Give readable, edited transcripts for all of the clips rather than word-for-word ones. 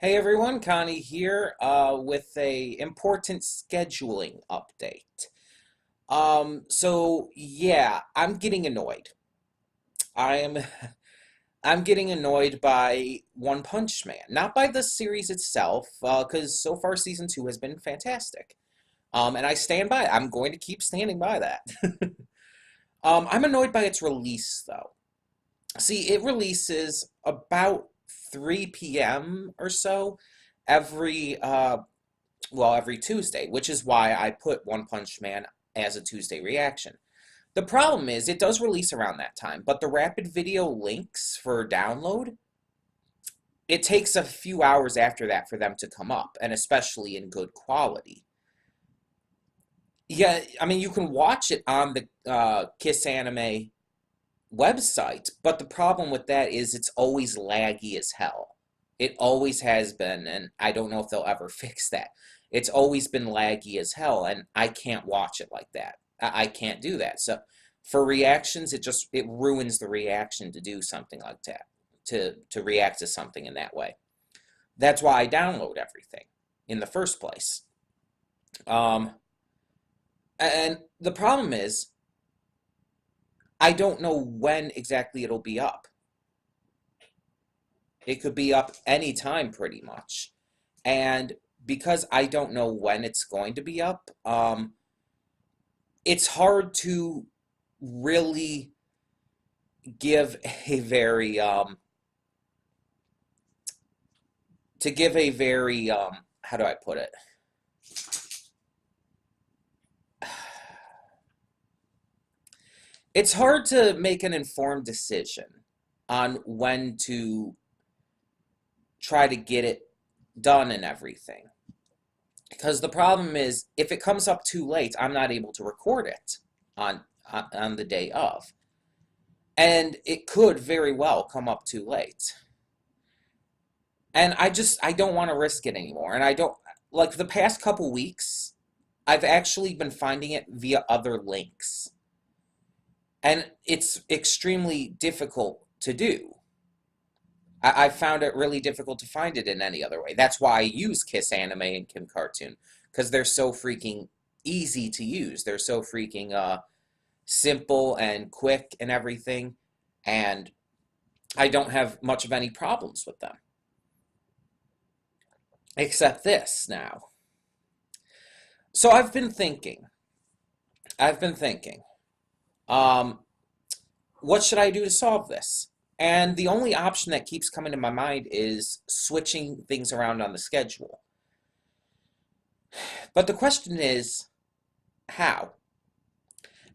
Hey everyone, Connie here with a important scheduling update. I'm getting annoyed. I am I'm getting annoyed by One Punch Man, not by the series itself, because so far season two has been fantastic. And I stand by it. I'm going to keep standing by that. I'm annoyed by its release though. See, it releases about 3 p.m. or so every every Tuesday, which is why I put One Punch Man as a Tuesday reaction. The problem is it does release around that time, but the rapid video links for download, it takes a few hours after that for them to come up, and especially in good quality. Yeah, I mean, you can watch it on the Kiss Anime website, but the problem with that is it's always laggy as hell. It always has been, and I don't know if they'll ever fix that. It's always been laggy as hell, and I can't watch it like that. I can't do that. So for reactions, it ruins the reaction to do something like that, to react to something in that way. That's why I download everything in the first place. Um, and the problem is I don't know when exactly it'll be up. It could be up anytime pretty much. And because I don't know when it's going to be up, it's hard to really give a very how do I put it? It's hard to make an informed decision on when to try to get it done and everything. Because the problem is, if it comes up too late, I'm not able to record it on the day of. And it could very well come up too late. And I don't want to risk it anymore. And I don't, like the past couple weeks, I've actually been finding it via other links. And it's extremely difficult to do. I found it really difficult to find it in any other way. That's why I use Kiss Anime and Kim Cartoon, because they're so freaking easy to use. They're so freaking simple and quick and everything, and I don't have much of any problems with them. Except this now. So I've been thinking, um, what should I do to solve this? And the only option that keeps coming to my mind is switching things around on the schedule. But the question is, how?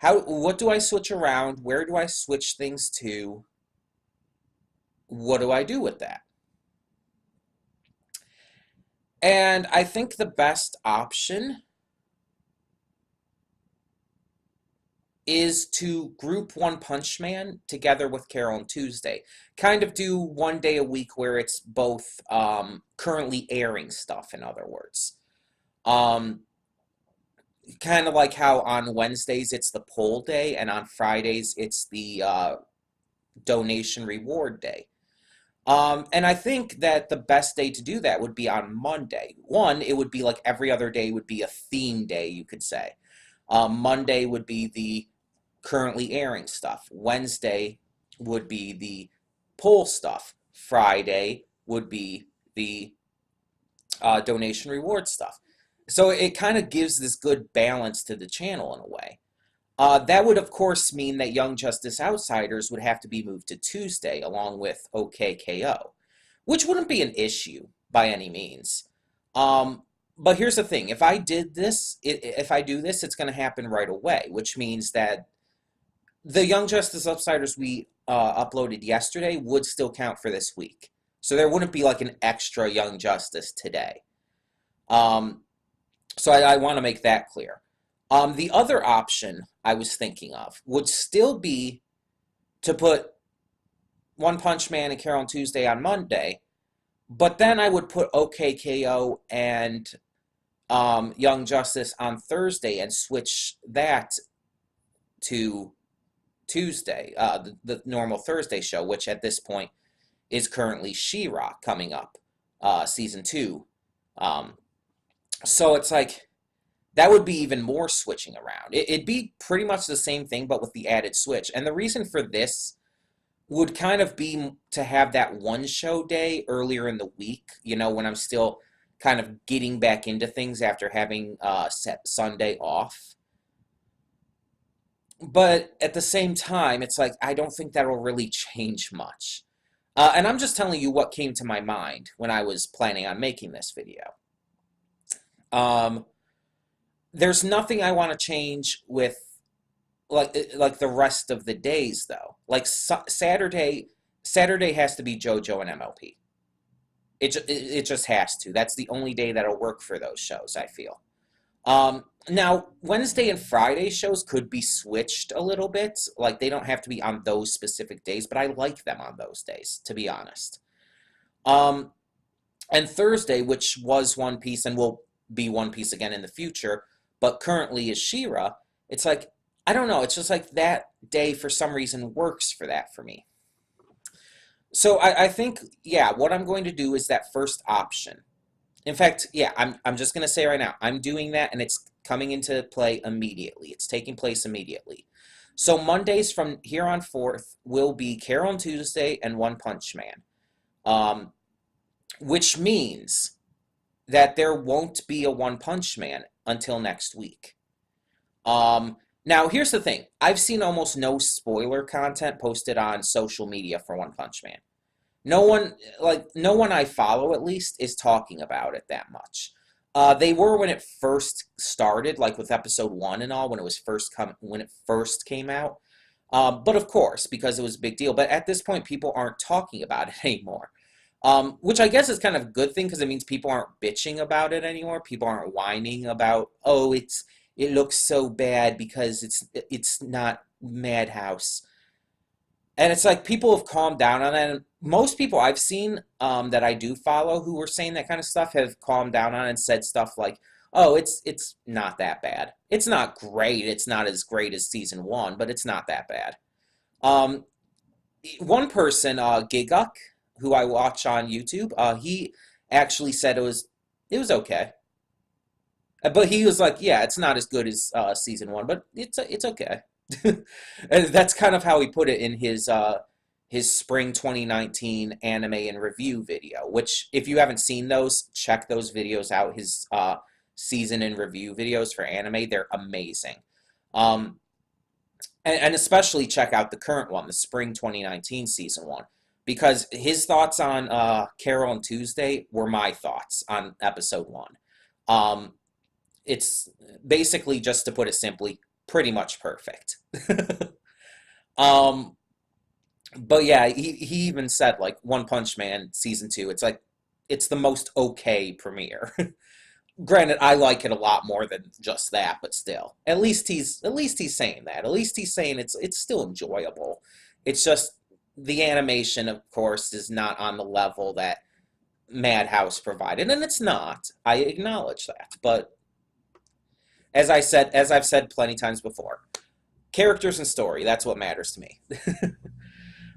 What do I switch around? Where do I switch things to? What do I do with that? And I think the best option is to group One Punch Man together with Carol and Tuesday. Kind of do one day a week where it's both currently airing stuff, in other words. Um, Kind of like how on Wednesdays it's the poll day, and on Fridays it's the donation reward day. And I think that the best day to do that would be on Monday. One, it would be like every other day would be a theme day, you could say. Monday would be the currently airing stuff. Wednesday would be the poll stuff. Friday would be the donation reward stuff. So it kind of gives this good balance to the channel in a way. That would, of course, mean that Young Justice Outsiders would have to be moved to Tuesday along with OKKO, which wouldn't be an issue by any means. But here's the thing. If I do this, it's going to happen right away, which means that the Young Justice Outsiders we uploaded yesterday would still count for this week. So there wouldn't be like an extra Young Justice today. Um, so I want to make that clear. The other option I was thinking of would still be to put One Punch Man and Carol and Tuesday on Monday, but then I would put OKKO and Young Justice on Thursday and switch that to Tuesday, the normal Thursday show, which at this point is currently She-Ra coming up. season two. Um, so it's like that would be even more switching around. It'd be pretty much the same thing, but with the added switch. And the reason for this would kind of be to have that one show day earlier in the week, when I'm still kind of getting back into things after having set Sunday off. But at the same time, it's like I don't think that'll really change much. And I'm just telling you what came to my mind when I was planning on making this video. Um, there's nothing I want to change with like the rest of the days though. Like Saturday has to be JoJo and MLP. It just has to. That's the only day that'll work for those shows, I feel. Now, Wednesday and Friday shows could be switched a little bit. Like, they don't have to be on those specific days, but I like them on those days, to be honest. Um, and Thursday, which was One Piece and will be One Piece again in the future, but currently is She-Ra, it's like, I don't know, it's just like that day for some reason works for that for me. So I think, yeah, what I'm going to do is that first option. In fact, yeah, I'm just going to say right now, I'm doing that, and it's coming into play immediately. It's taking place immediately. So Mondays from here on forth will be Carol and Tuesday and One Punch Man, which means that there won't be a One Punch Man until next week. Now, here's the thing. I've seen almost no spoiler content posted on social media for One Punch Man. No one I follow at least is talking about it that much. They were when it first started, like with episode 1 and all, when it first came out. But of course, because it was a big deal. But at this point, people aren't talking about it anymore. Which I guess is kind of a good thing because it means people aren't bitching about it anymore. People aren't whining about, oh, it looks so bad because it's not Madhouse. And it's like people have calmed down on that. And most people I've seen that I do follow who were saying that kind of stuff have calmed down on it and said stuff like, oh, it's not that bad. It's not great. It's not as great as season 1, but it's not that bad. One person, Giguk, who I watch on YouTube, he actually said it was okay. But he was like, yeah, it's not as good as season 1, but it's okay. And that's kind of how he put it in his spring 2019 anime and review video, which if you haven't seen those, check those videos out. His season and review videos for anime, they're amazing. And especially check out the current one, the spring 2019 season 1, because his thoughts on Carol and Tuesday were my thoughts on episode 1. It's basically, just to put it simply, pretty much perfect. But yeah, he even said, like, One Punch Man season 2, it's like, it's the most okay premiere. Granted, I like it a lot more than just that, but still. At least he's saying that. At least he's saying it's still enjoyable. It's just the animation, of course, is not on the level that Madhouse provided, and it's not. I acknowledge that, but as I've said plenty times before, characters and story, that's what matters to me.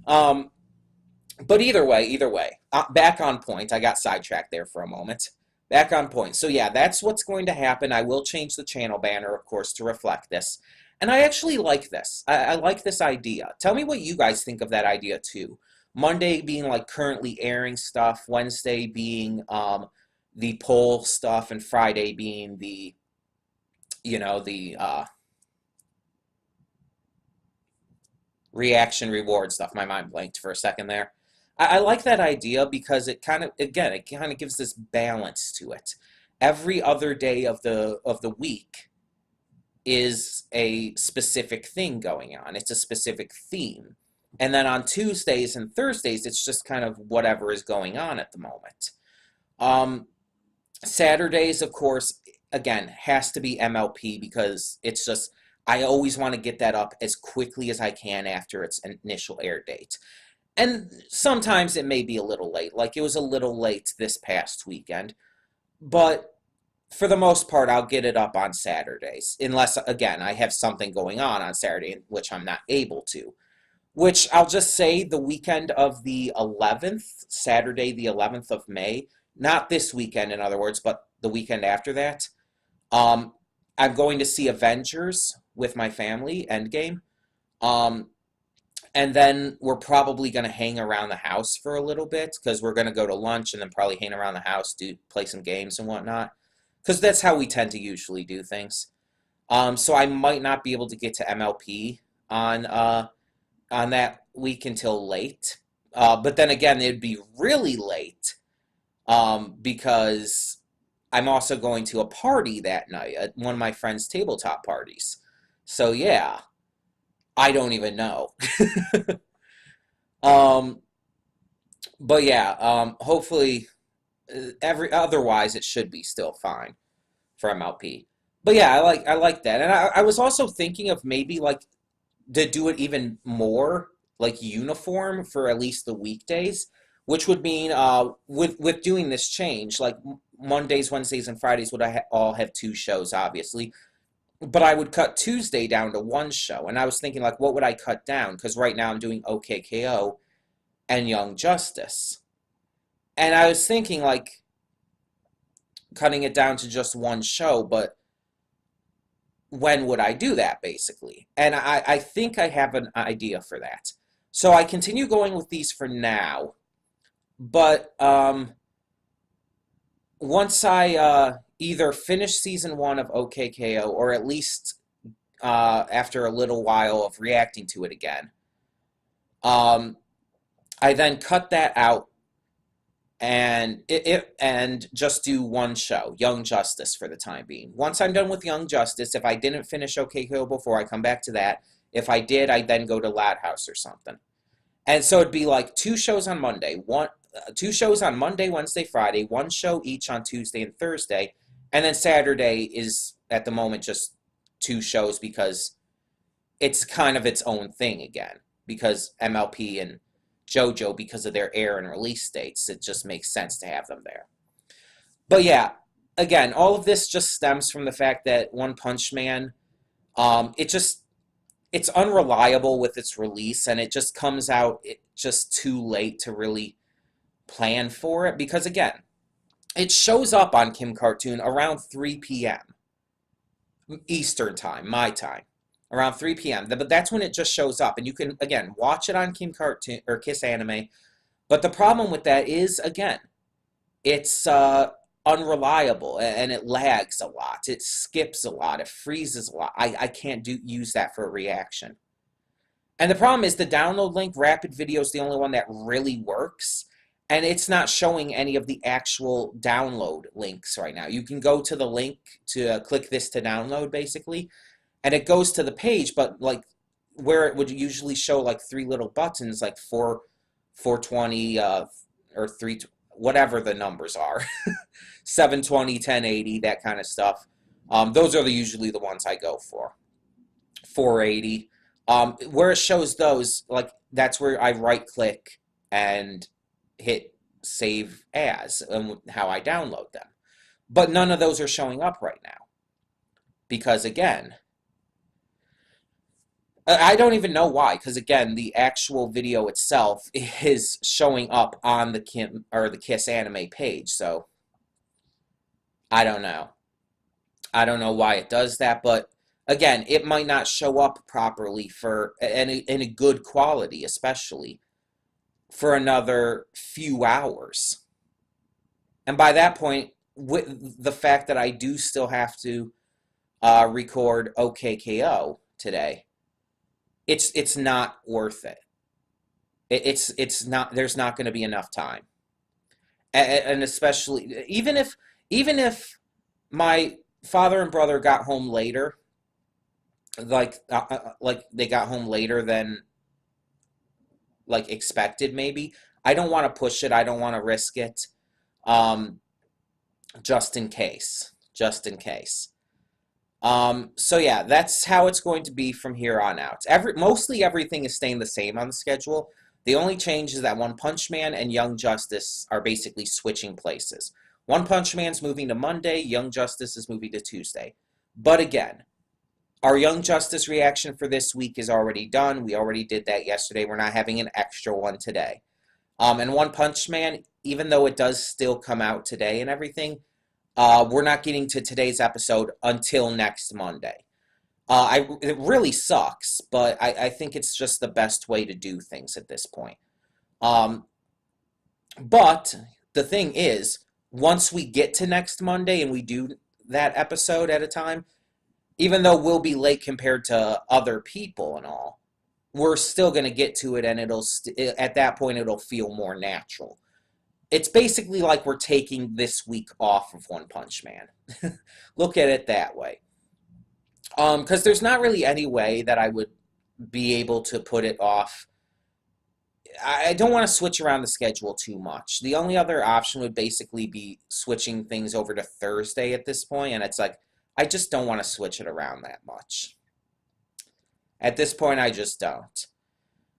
But either way, back on point. I got sidetracked there for a moment. Back on point. So yeah, that's what's going to happen. I will change the channel banner, of course, to reflect this. And I actually like this. I like this idea. Tell me what you guys think of that idea too. Monday being like currently airing stuff, Wednesday being the poll stuff, and Friday being the reaction reward stuff. My mind blanked for a second there. I like that idea because it kind of gives this balance to it. Every other day of the week is a specific thing going on. It's a specific theme. And then on Tuesdays and Thursdays, it's just kind of whatever is going on at the moment. Saturdays, of course, again, has to be MLP because it's just, I always want to get that up as quickly as I can after its initial air date. And sometimes it may be a little late, like it was a little late this past weekend, but for the most part, I'll get it up on Saturdays, unless, again, I have something going on Saturday, which I'm not able to. Which I'll just say the weekend of the 11th, Saturday the 11th of May, not this weekend, in other words, but the weekend after that. Um, I'm going to see Avengers with my family, Endgame. Um, and then we're probably going to hang around the house for a little bit because we're going to go to lunch and then probably hang around the house, play some games and whatnot. Because that's how we tend to usually do things. So I might not be able to get to MLP on on that week until late. But then again, it'd be really late because I'm also going to a party that night at one of my friend's tabletop parties. So yeah, I don't even know. um, but yeah, hopefully, every otherwise it should be still fine for MLP. But yeah, I like that, and I was also thinking of maybe like to do it even more like uniform for at least the weekdays, which would mean with doing this change, like Mondays, Wednesdays, and Fridays would all have two shows, obviously, but I would cut Tuesday down to one show, and I was thinking like, what would I cut down? Because right now I'm doing OKKO and Young Justice, and I was thinking like cutting it down to just one show, but when would I do that, basically? And I think I have an idea for that. So I continue going with these for now, but once I either finish season one of OKKO or at least after a little while of reacting to it again, um, I then cut that out and just do one show, Young Justice, for the time being. Once I'm done with Young Justice, if I didn't finish OKKO before, I come back to that. If I did, I then go to Loud House or something. And so it'd be like two shows on Monday, two shows on Monday, Wednesday, Friday, one show each on Tuesday and Thursday, and then Saturday is at the moment just two shows because it's kind of its own thing again. Because MLP and JoJo, because of their air and release dates, it just makes sense to have them there. But yeah, again, all of this just stems from the fact that One Punch Man, it's unreliable with its release, and it just comes out just too late to really plan for it. Because again, it shows up on Kim Cartoon around 3 p.m. Eastern time, my time, around 3 p.m. But that's when it just shows up, and you can again watch it on Kim Cartoon or Kiss Anime. But the problem with that is, again, it's unreliable and it lags a lot. It skips a lot. It freezes a lot. I can't use that for a reaction. And the problem is the download link, Rapid Video, is the only one that really works. And it's not showing any of the actual download links right now. You can go to the link to click this to download, basically, and it goes to the page, but like where it would usually show like three little buttons, like 420 or 3, whatever the numbers are, 720, 1080, that kind of stuff. Those are usually the ones I go for. 480. Where it shows those, like that's where I right click and hit save as and how I download them. But none of those are showing up right now. Because again, I don't even know why, because again, the actual video itself is showing up on the Kim or the Kiss Anime page, so I don't know. I don't know why it does that, but again, it might not show up properly for in a good quality, especially for another few hours. And by that point, with the fact that I do still have to record OKKO today, it's not worth it. It's not. There's not going to be enough time, and especially even if my father and brother got home later, like they got home later than like expected, maybe. I don't want to push it. I don't want to risk it. Um, just in case. Just in case. So yeah, that's how it's going to be from here on out. Mostly everything is staying the same on the schedule. The only change is that One Punch Man and Young Justice are basically switching places. One Punch Man's moving to Monday, Young Justice is moving to Tuesday. But again, our Young Justice reaction for this week is already done. We already did that yesterday. We're not having an extra one today. And One Punch Man, even though it does still come out today and everything, we're not getting to today's episode until next Monday. It really sucks, but I think it's just the best way to do things at this point. Um, but the thing is, once we get to next Monday and we do that episode at a time, even though we'll be late compared to other people and all, we're still going to get to it, and at that point it'll feel more natural. It's basically like we're taking this week off of One Punch Man. Look at it that way. Because there's not really any way that I would be able to put it off. I don't want to switch around the schedule too much. The only other option would basically be switching things over to Thursday at this point, and it's like, I just don't want to switch it around that much. At this point, I just don't.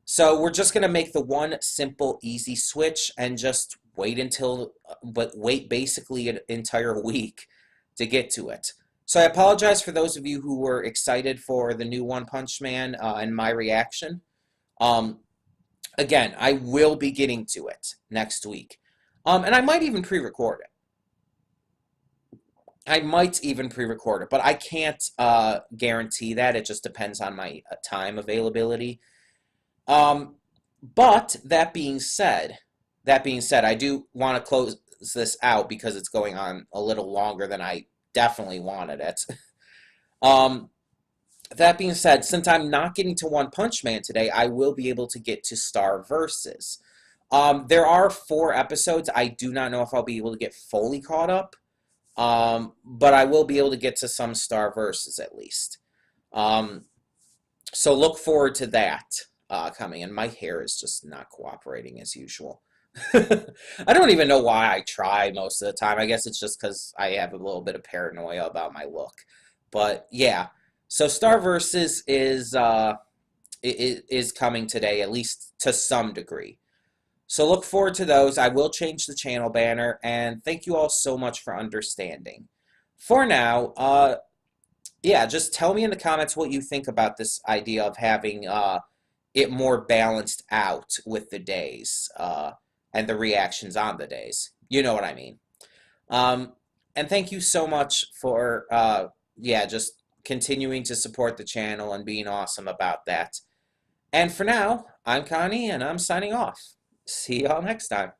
So we're just going to make the one simple, easy switch and just wait basically an entire week to get to it. So I apologize for those of you who were excited for the new One Punch Man and my reaction. Again, I will be getting to it next week. And I might even pre-record it. But I can't guarantee that. It just depends on my time availability. But that being said, I do want to close this out because it's going on a little longer than I definitely wanted it. That being said, since I'm not getting to One Punch Man today, I will be able to get to Star Versus. There are 4 episodes. I do not know if I'll be able to get fully caught up, but I will be able to get to some Star Versus at least. So look forward to that coming. And my hair is just not cooperating as usual. I don't even know why I try most of the time. I guess it's just because I have a little bit of paranoia about my look. But yeah, so Star Versus is coming today, at least to some degree. So look forward to those. I will change the channel banner, and thank you all so much for understanding. For now, yeah, just tell me in the comments what you think about this idea of having it more balanced out with the days and the reactions on the days. You know what I mean. And thank you so much for, yeah, just continuing to support the channel and being awesome about that. And for now, I'm Connie, and I'm signing off. See y'all next time.